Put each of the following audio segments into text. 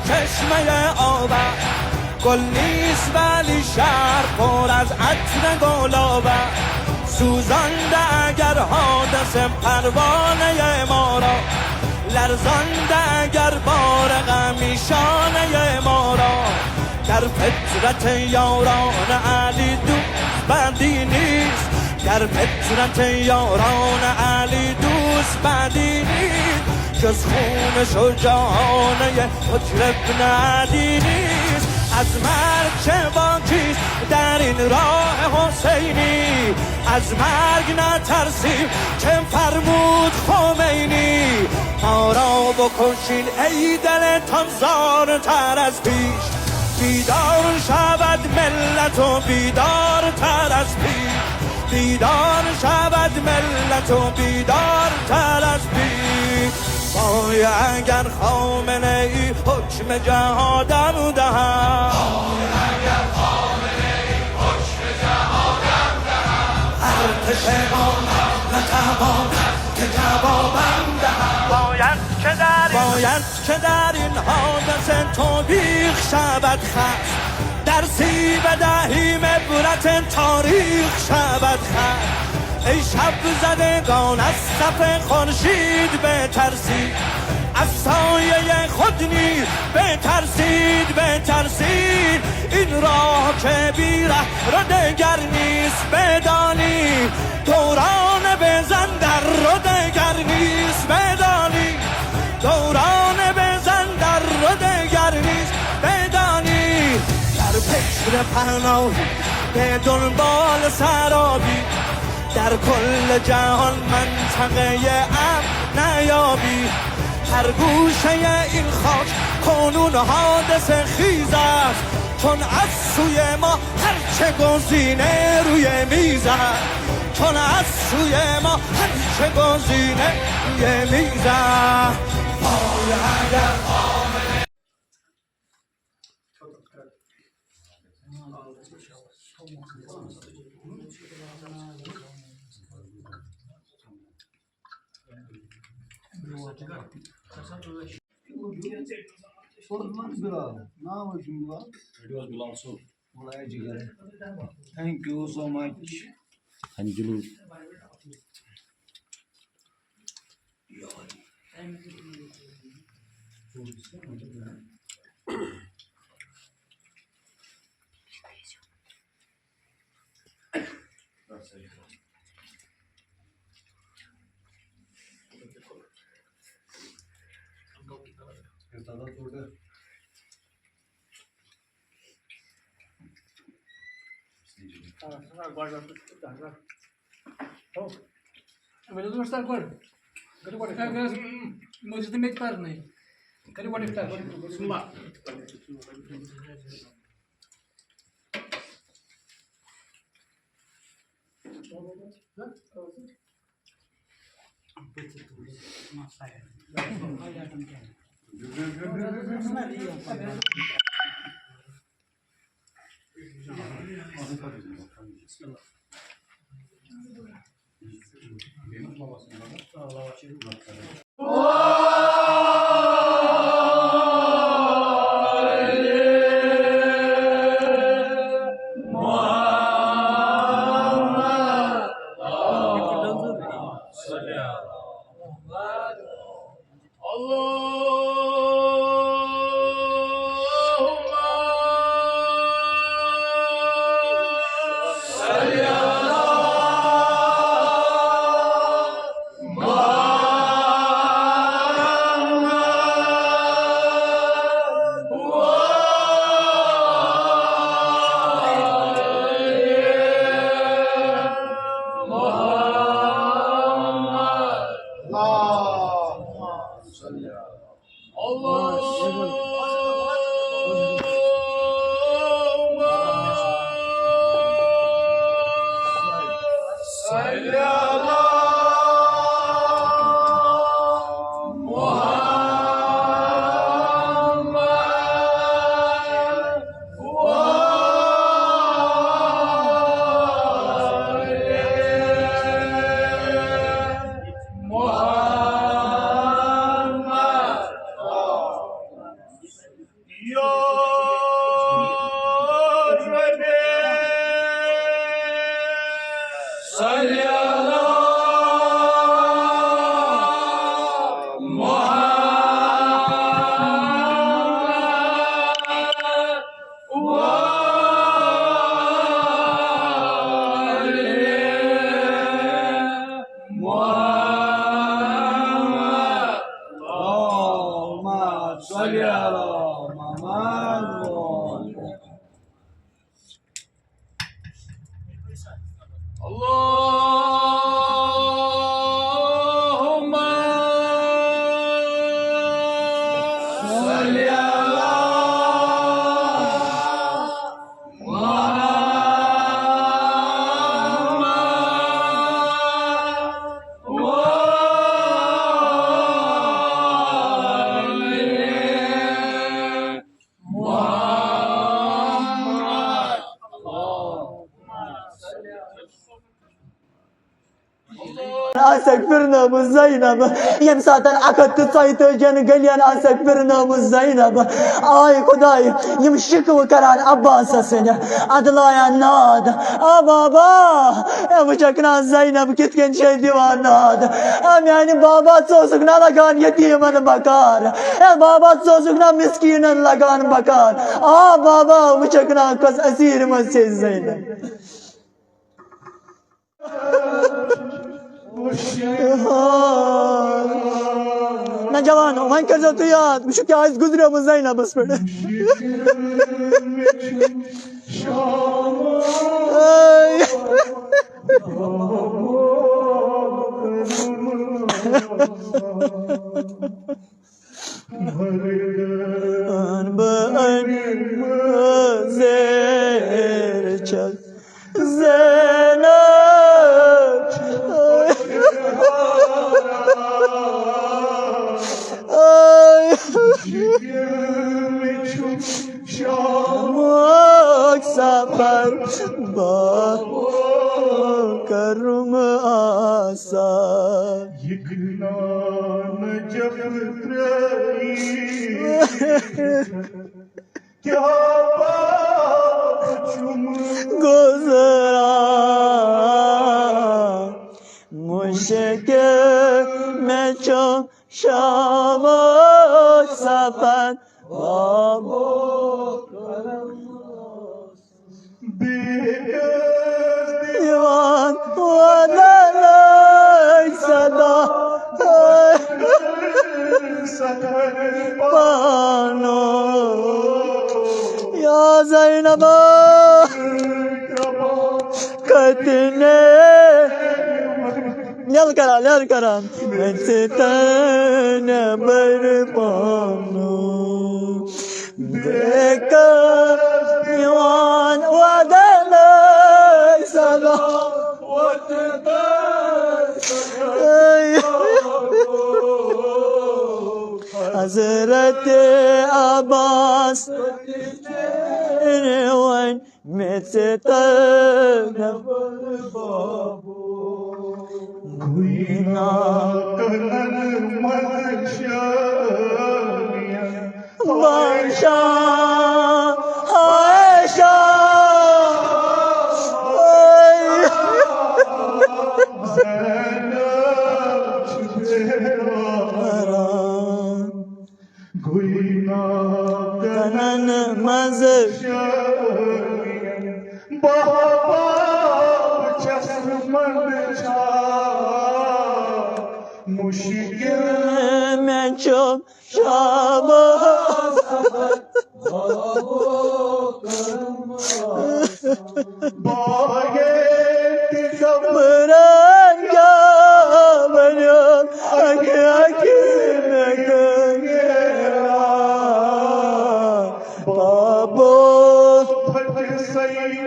چشمه آور، گل نیست ولی شهر پر از عطر گلابر، سوزانده اگر حادث پروانه ما را، لرزانده اگر بار غمیشانه ما را، در فطرت یاران علی دوست بدی نیست، در فطرت یاران علی دوست بدی نیست، جز خون شجاعانه حجر ابن علی نیست. از مرگ چه باکیست در این راه حسینی، از مرگ نترسیم چه فرمود خمینی، ما را بکشین ای دلتان زارتر از پیش، بیدار شود ملت و بیدار تر از پیش، بیدار شود ملت و بیدار تر از پیش. وای اگر خامنه ای حکم جهادم دهد، وای اگر خامنه ای حکم جهادم دهد، ارتش ما نتواند که جوابم دهد، باید که در این حادثه توبیخ شود خست، درسی بدهیم عبرت تاریخ شود خست. ای شب زدگان از صف خورشید بترسید، از سایه خود نیز بترسید بترسید، این راه که بیره را دگر نیست بدانید، دوران بزن در را دگر نیست بدانید، دوران بزن در را دگر نیست بدانید، در پشت پناهی به دنبال سرابی، در کل جهان منطقه امن نیابی، هر گوشه این خاک کنون حادثه خیز است، چون از سوی ما هرچه گزینه روی میز است، چون از سوی ما هرچه گزینه روی میز است. وای اگر Amna Thank you so much. Thank you. محمد اللهم صل على محمد اللهم صل على أستغفرنا أبو زينب يم ساتن أكد تصيتو جن قليان أستغفرنا أبو زينب آي خداي يمشك وكران عباس سنة أدلا يا ناد بابا أبو شكنا زينب كتكن شي ديوان ناد يعني بابا سوسكنا لغان يتيما بكار بابا سوسكنا مسكينا لغان بكار بابا أبو شكنا كس أسير مسجد زينب ना जवान हो वहीं कर जाते याद मुझे क्या इस गुजरे मजा ही ना बस पड़े सफर करुम आसा क्या गुजरा मुश्किल में जो शाम सफर दीवान सदा पानो या ज़ैनबा कतने यल करा तन बरपानो बेकर दीवान सदा हज़रत अब्बास वन में से गुइना बादशाह आयशा कनन मज मुश्किल में चुप शाम Bırakma beni Babu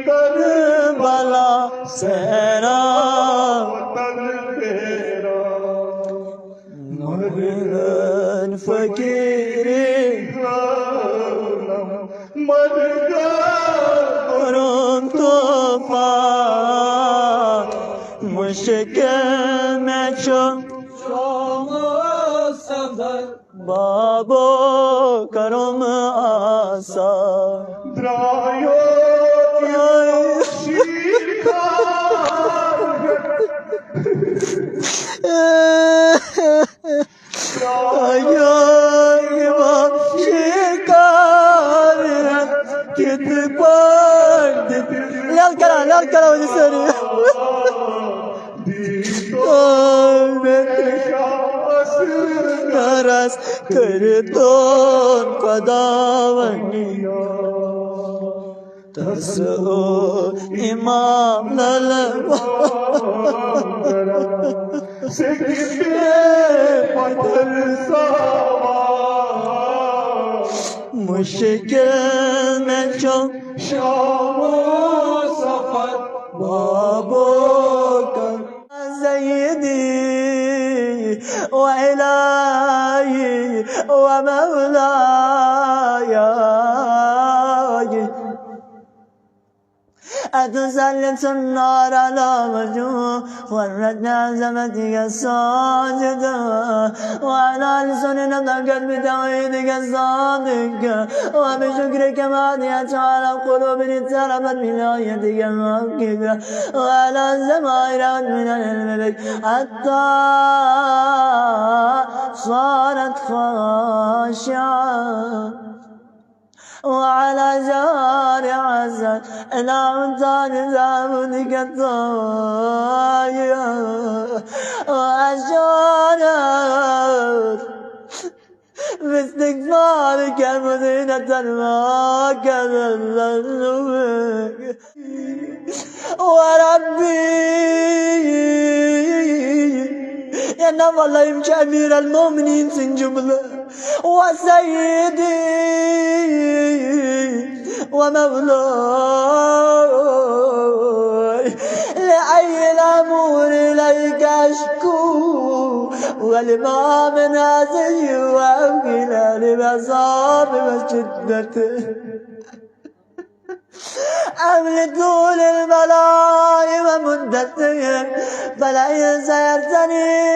Karbala Sera Mırgın fakiri Mırgın tufan Müşkil meçhul Babu karım asa Drayo Lal kara, o de رس کردن خداوندی تسو امام للو مشکل میں چون شام و سفر بابو کر سیدی و الہی و مولاي أتسلط النار على وجوه وردنا زمتك الساجدة وعلى لسان نطقت بتوحيدك الصادق وبشكرك ماضية على قلوب اضطربت بآيتك الموكبة وعلى السماء من العلم بك حتى صارت خاشعة وعلى جار عزت إلى أمتان زعبدك الطاية وأشارت باستغفارك مدينة الماك ذنبك وربي يا نبي الله يمشي أمير المؤمنين سنجمله وسيدي ومولاي لأي الأمور إليك أشكو والما من هذه وأوكلا لمصاب وشدته أمل طول البلاء ومدته فلئن سيرتني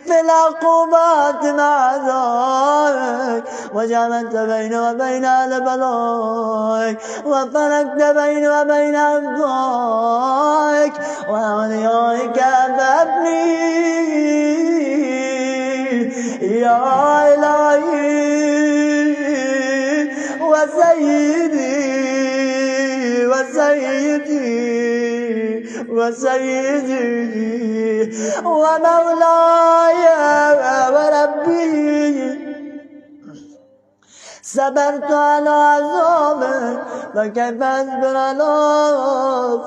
في العقوبات مع ذلك وجعلت بين وبين البلاء وفرقت بين وبين أبطائك وأوليائك فابني يا إلهي وسيدي وسيدي ومولاي وربي صبرت على عذابك فكيف أصبر على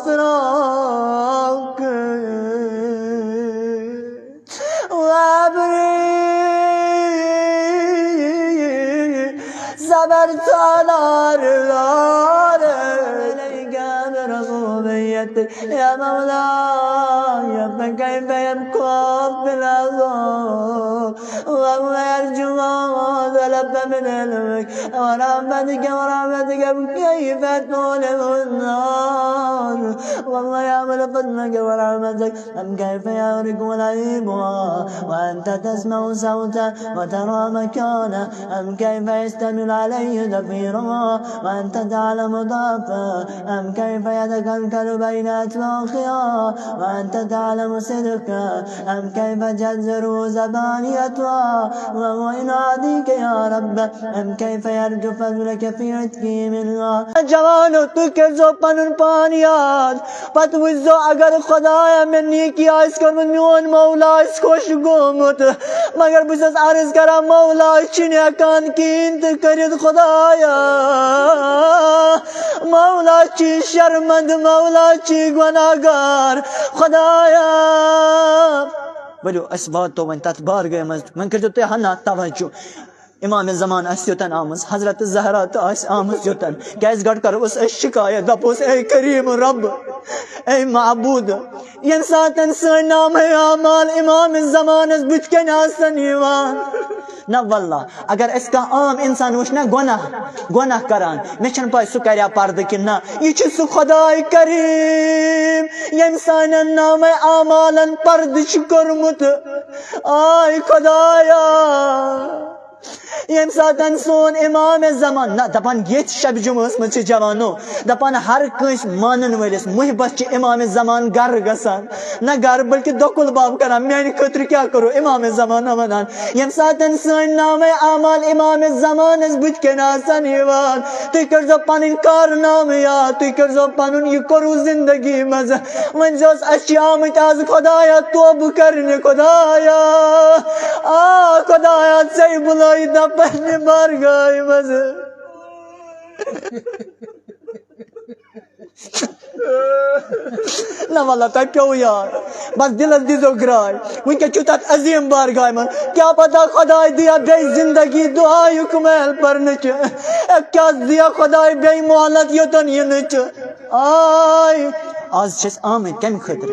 فراقك صبرت على رضاك إليك بربوبيتك يا مولاي فكيف يبقى بالعذاب وهو يرجو طلب من علمك ورحمتك كيف تولم النار والله يعمل فضلك ورحمتك أم كيف يغرق لعيبها وأنت تسمع صوتا وترى مكانا أم كيف يستمر عليه زفيرها وأنت تعلم ضعفا أم كيف يتكلكل بين أطباقها وأنت تعلم صدقا أم كيف تجزر زبانيتها وهو يناديك يا رب أم كيف يرجو فضلك في عتقه منها جوانو تو که زوپنون پانیاد پتوزو اگر خدایا من نیکی آیس کرمون میون مولا اس خوش گومت مگر بسس عرض کرم مولا چین اکان کی انت کرد خدایا مولا چی شرمند مولا چی گناهگار خدایا بلو اسبات تو من تتبار گئے من کرد تو ہنا توجہ امام زمان اسیوتن آمز حضرت الزهرا آس آمز جوتن کیس گڑ کر اس شکایت دپوس اے کریم رب اے معبود ینساتن سن نام ہے اعمال امام الزمان اس بچکن آسن ایوان نہ واللہ اگر اس کا عام انسان وچنا گناہ کران مچن پاس سو کریا پرد کہ نہ یہ چھ سو خدای کریم انسان نام اعمالن پرد چھ کرمت آئی خدایا यम सातन सोन इमाम जमान ना दपान ये शब जुमस मच जवानो दपान हर कस मानन वलिस मुहब्बत इमाम जमान गर गसान ना गर बल्कि दोकुल बाब करा मेन खतर क्या करो इमाम जमान वनान यम सातन सन नाम आमाल इमाम जमान बुत के नासन यवान तु कर जो पन कारनाम याद तु कर जो पन ये करू जिंदगी मज वन जोस अच्छी आमत आज खुदाया तोब करने खुदाया आ खुदाया से बुलाई दपन बार गए मज ना वाला तक क्यों यार बस दिल दिजो ग्राय उनके चुतात अजीम बार गए मन क्या पता खुदा दिया बे जिंदगी दुआ युकमल पर नच क्या दिया खुदा बे मोहलत योतन ये नच आय आज छस आमद कम खतर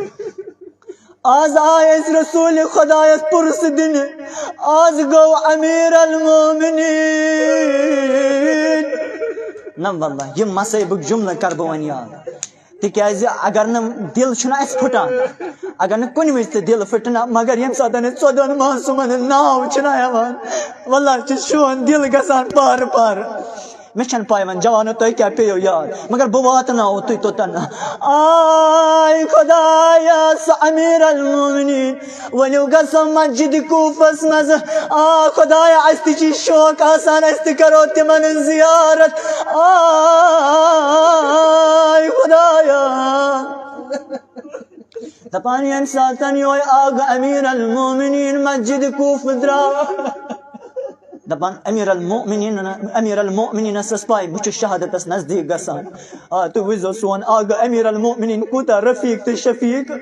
आज आए रसूल खुदायस पुरस दिन आज गो अमीर अल मोमिनीन ना वल्लाह ये मसैब जुमला कर बवन याद तिकाज अगर न दिल छुना अस फुटान अगर न कुन विज दिल फुटना मगर यम सातन सोदन मासूमन नाव छुना यवान वल्लाह शोन दिल गसान पार पार मिशन पायवन जवानो तो क्या पे यार मगर बुवात ना हो तो तन आय खुदाया अमीर अल मोमिनीन वनु गसम मस्जिद कूफस मज आ खुदाया अस्ति शौक आसान अस्ति करो तिमन जियारत आय खुदाया दपानी हम सातन यो आग अमीर अल मोमिनीन मस्जिद कूफ द्रा दपान अमीर अल मोमिनीन सस्पाई बुच शहादत नजदीक गसान तो विजो सोन आग अमीर अल मोमिनीन कुता रफीक तो शफीक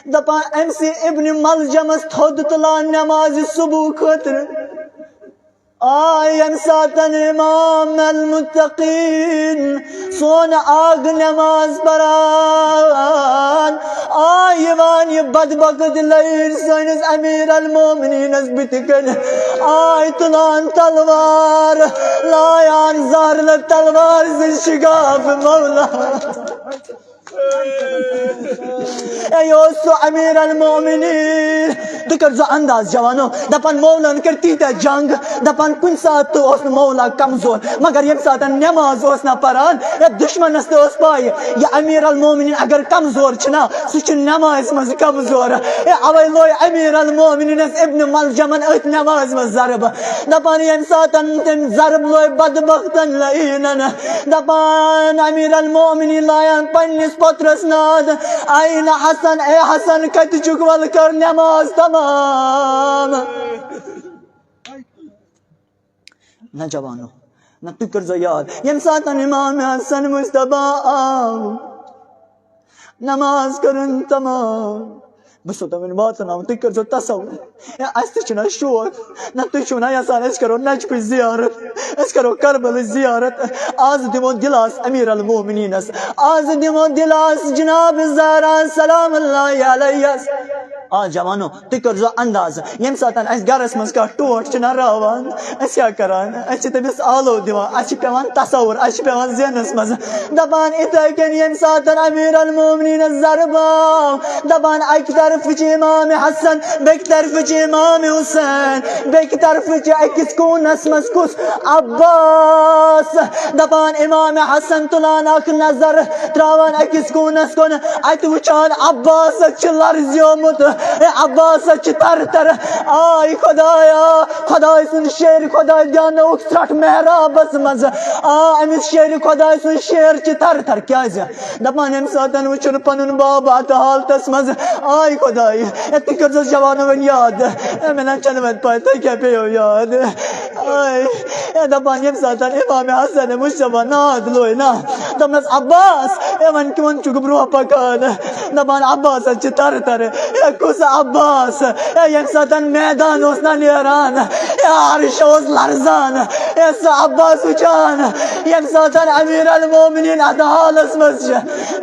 दपान एमसी इब्न मलजमस थोद तुलान नमाज सुबह खतर आयन सातन इमाम अल मुत्तकीन सोन आग नमाज परान आयवान ये बदबकत लैर सोनस अमीर अल मोमिनीन बितकन आय तुलान तलवार लायान ज़हर तलवार से शिगाफ मौला योसो अमीर अल मोमिनीन तो कर जो अंदाज जवानो दपन मौलन करती था जंग दपन कुन साथ तो उस मौला कमजोर मगर ये साथ नमाज उस ना परान या दुश्मन नस्ते उस पाए या अमीर अल मोमिनीन अगर कमजोर छना सुच नमाज मज कमजोर या अवै लोय अमीर अल मोमिनीन इब्न मलजमन अत नमाज मज ज़रब दपन ये साथ तम ज़रब लोय बदबख्तन लईनन दपन अमीर अल मोमिनीन लायन पन्निस पत्रस नाद आइन हसन ए हसन कत चुकवल कर नमाज तमाम न जवानो न तु कर जो याद यम सातन इमाम हसन मुस्तफा नमाज करन तमाम बस तो मैं बात ना तु कर जो तसव्वुर या अस्तिचना शोक न तु छुना यसान अस करो नजफ जियारत अस करो करबल जियारत आज दिमो दिलास अमीर अल मोमिनीन आज दिमो दिलास जनाब ज़हरा सलाम अल्लाह अलैहा आ जवानो तु कर जो अंदाज यम सातन अस गरस मस का टोट छना रावान अस क्या करान अस तमिस आलो दिवा अस पेवान तसव्वुर अस पेवान ज़हनस मस दपान इतकन यम सातन अमीर अल मोमिनीन ज़रबा दपान अक तरफ इमाम हसन बेक तरफ इमाम हुसैन बेक तरफ अकिस कूनस मस कुस अब्बास दपान इमाम हसन तुलान अख नजर त्रावान अकिस कूनस कोन अत वुचान अब्बास लर्जियोमुत अब्बास तर तर आय खुदाया खुदाय सुन शेर खुदाय ध्यान उक्सरट मेहराबस मज अमिस शेर खुदाय सुन शेर तर तर क्या दपान अम सातन वुचन पनुन बाब अत हालतस मज आय खुदाय तु कर जो जवानो वन याद मैंने चलमत पाता क्या पे हो याद आय दपान अम सातन इमाम हसन मुस्तफा नाद लोय ना दमस अब्बास एवन किवन चुकब्रो पकान दपान अब्बास तर तर कुस अब्बास यम सातन मैदान ओस ना निरान अर्श ओस लरजान एस अब्बास उचान यम सातन अमीर अल मोमिनीन अत हालस मस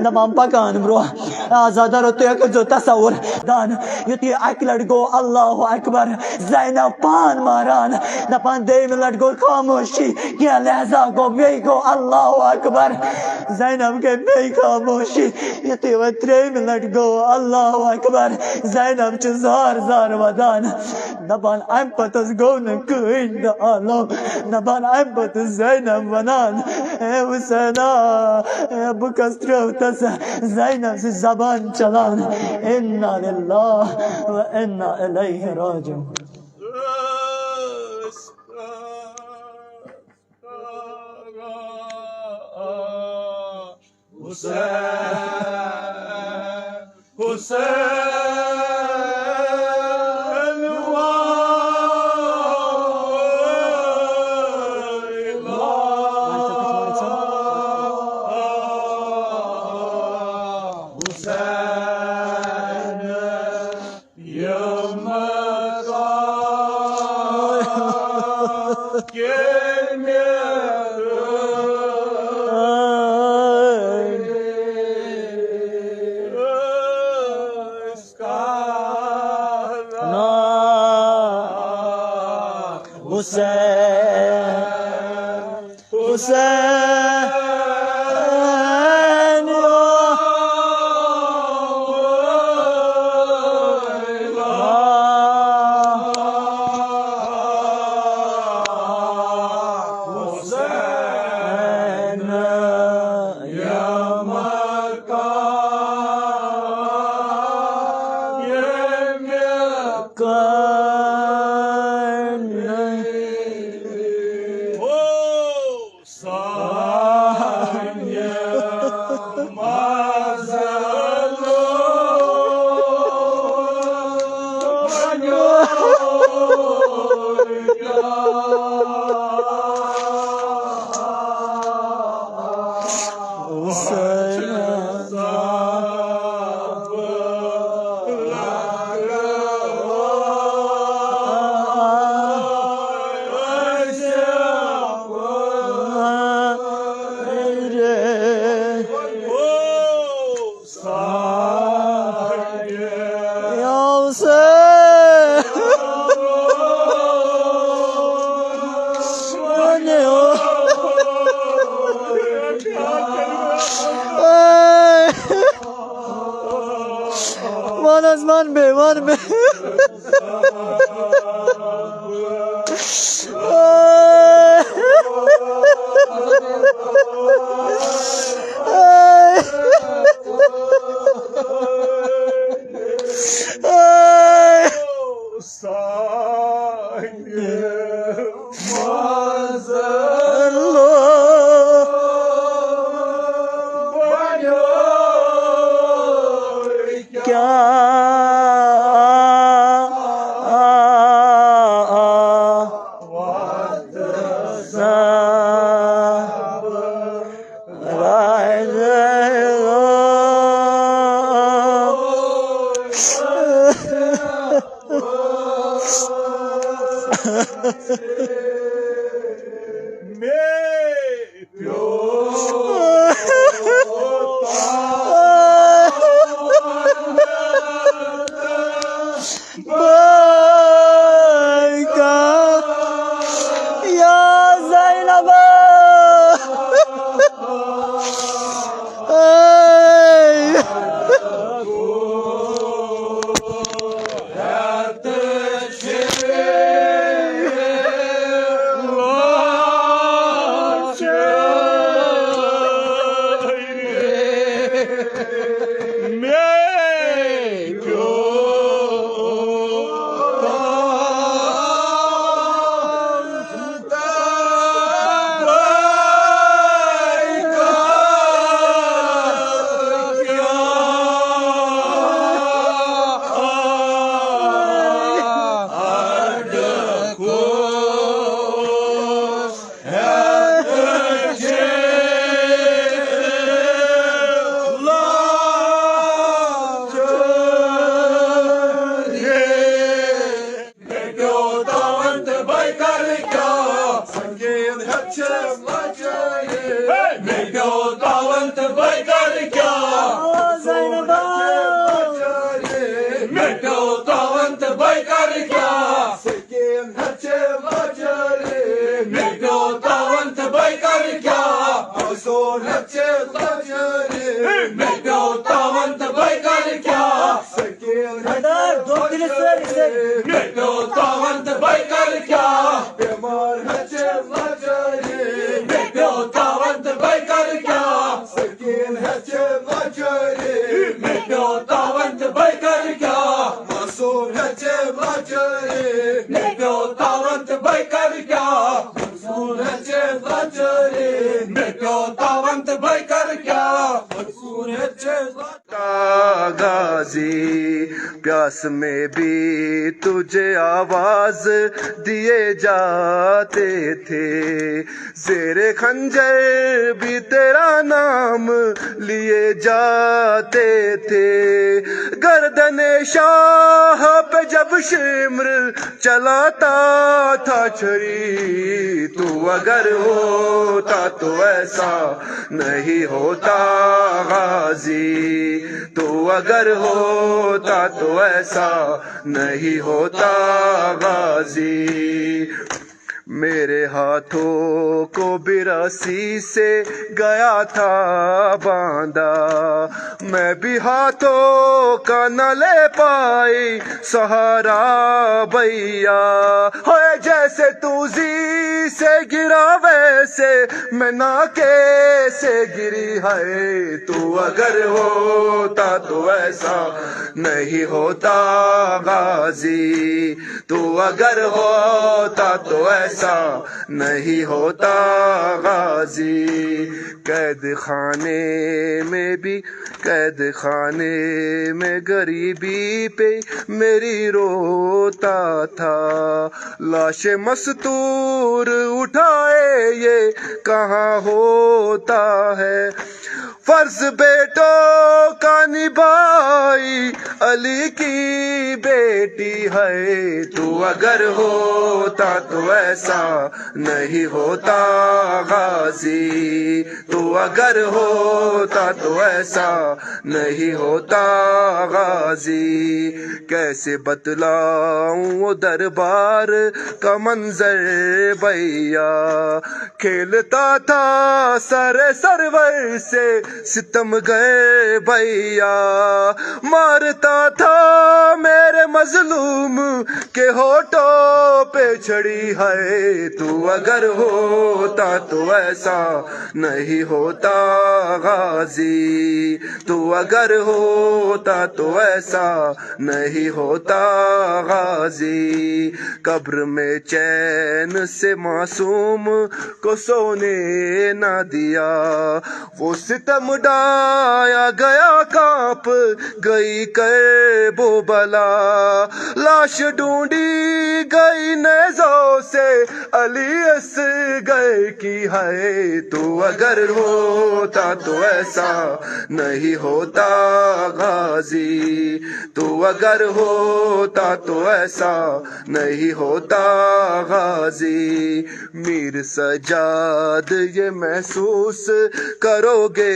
दपान पकान ब्रो आजादा रो तो जो तसव्वुर दान युति अक लट गो अल्लाहु अकबर ज़ैनब पान मारान दपान देम लट गो खामोशी क्या लहजा गो बे गो अल्लाहु अकबर ज़ैनब के बे खामोशी युति व त्रेम लट गो अल्लाहु अकबर ज़ैनब च ज़ार ज़ार वदान दपान अम पतस गो من كل عالم نبان عبة زينب ونان وسنا ابو كسترو تسا زينب زبان چلان انا لله وانا اليه راجعون من به दिल से मेटो तावंत भाई कर क्या बीमार है चेला चोरी मेटो तावंत भाई कर क्या सकीन है चेला चोरी मेटो तावंत भाई कर क्या मासूम है चेला चोरी मेटो तावंत भाई कर क्या मासूम है चेला चोरी मेटो तावंत भाई कर क्या मासूम है चेला गाजी प्यास में भी तुझे आवाज दिए जाते थे जेरे खंजर भी तेरा नाम लिए जाते थे गर्दने शाह पे जब शिमर चलाता था छरी तू अगर होता तो ऐसा नहीं होता गाजी तू अगर होता तो ऐसा नहीं होता गाजी मेरे हाथों को बिरासी से गया था बांधा मैं भी हाथों का न ले पाई सहारा भैया होए जैसे तू जी से गिरा वैसे मैं ना कैसे गिरी है तू अगर होता तो ऐसा नहीं होता गाजी तू अगर होता तो ऐसा नहीं होता गाजी कैद खाने में गरीबी पे मेरी रोता था लाशे मस्तूर उठाए ये कहाँ होता है फर्ज बेटों का निभाई अली की बेटी है तू अगर होता तो ऐसा नहीं होता गाजी तू अगर होता तो ऐसा नहीं होता गाजी कैसे बतलाऊं वो दरबार का मंजर भैया खेलता था सर सरवर से सितम गए भैया मारता था मेरे मजलूम के होठों पे छड़ी है तू अगर होता तो ऐसा नहीं होता गाजी तू अगर होता तो ऐसा नहीं होता गाजी कब्र में चैन से मासूम को सोने न दिया वो सितम डाया गया कांप गई कर वो बला लाश ढूंढी गई नेज़ों से अली असगर की है तू अगर होता तो ऐसा नहीं होता गाजी तू अगर होता तो ऐसा नहीं होता गाजी मीर सजाद ये महसूस करोगे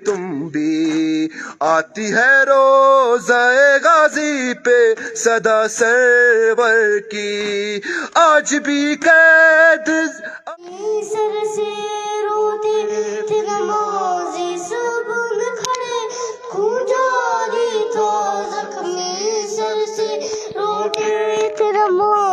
तुम भी आती है रोज़े गाजी पे सदा सरवर की आज भी कैद सर से रोते थे नमाज़ी सब खड़े खून जारी था जख्मी सर से रोते थे नमाज़ी